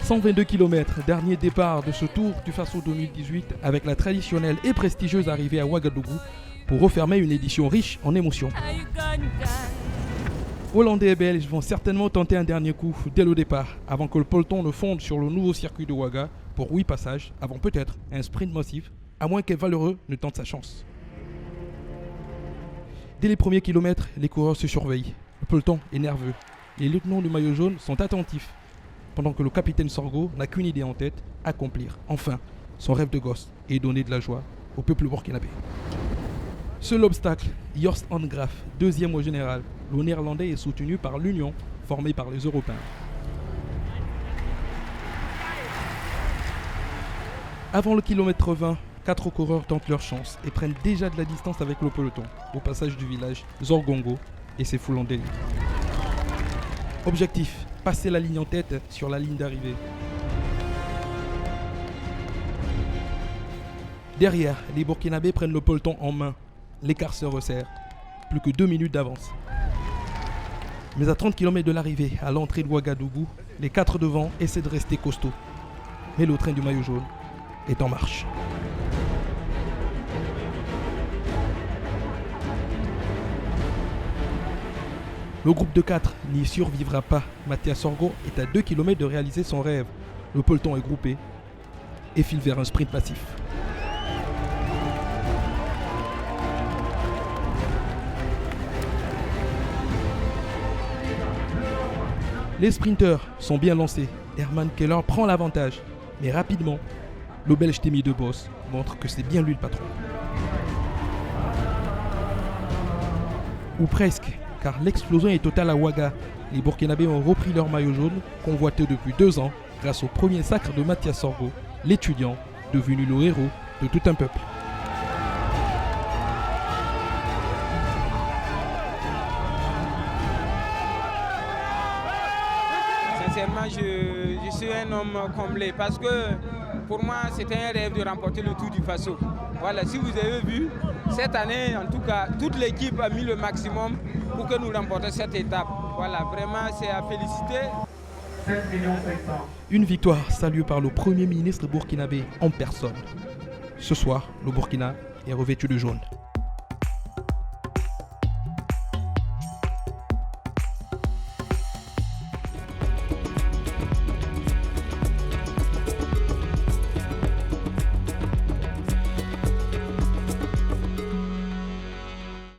122 km, dernier départ de ce Tour du Faso 2018 avec la traditionnelle et prestigieuse arrivée à Ouagadougou pour refermer une édition riche en émotions. Hollandais et Belges vont certainement tenter un dernier coup dès le départ avant que le peloton ne fonde sur le nouveau circuit de Ouaga pour 8 passages avant peut-être un sprint massif, à moins qu'un valeureux ne tente sa chance. Dès les premiers kilomètres, les coureurs se surveillent. Le peloton est nerveux. Les lieutenants du maillot jaune sont attentifs, pendant que le capitaine Sorgho n'a qu'une idée en tête, accomplir, enfin, son rêve de gosse et donner de la joie au peuple burkinabé. Seul obstacle, Jorst Angraaf, deuxième au général. Le néerlandais est soutenu par l'Union, formée par les Européens. Avant le kilomètre 20, 4 coureurs tentent leur chance et prennent déjà de la distance avec le peloton, au passage du village Zorgongo et ses foules en délire. Objectif, passer la ligne en tête sur la ligne d'arrivée. Derrière, les Burkinabés prennent le peloton en main. L'écart se resserre. Plus que 2 minutes d'avance. Mais à 30 km de l'arrivée, à l'entrée de Ouagadougou, les 4 devant essaient de rester costauds. Mais le train du maillot jaune est en marche. Le groupe de 4 n'y survivra pas. Mathias Sorgho est à 2 km de réaliser son rêve. Le peloton est groupé et file vers un sprint massif. Les sprinteurs sont bien lancés. Herman Keller prend l'avantage. Mais rapidement, le Belge Temi de Boss montre que c'est bien lui le patron. Ou presque, car l'explosion est totale à Ouaga. Les Burkinabés ont repris leur maillot jaune, convoité depuis 2 ans, grâce au premier sacre de Mathias Sorgho, l'étudiant devenu le héros de tout un peuple. Sincèrement, je suis un homme comblé parce que pour moi, c'était un rêve de remporter le Tour du Faso. Voilà, si vous avez vu, cette année, en tout cas, toute l'équipe a mis le maximum pour que nous remportions cette étape. Voilà, vraiment, c'est à féliciter. 7 500 000. Une victoire saluée par le Premier ministre burkinabé en personne. Ce soir, le Burkina est revêtu de jaune.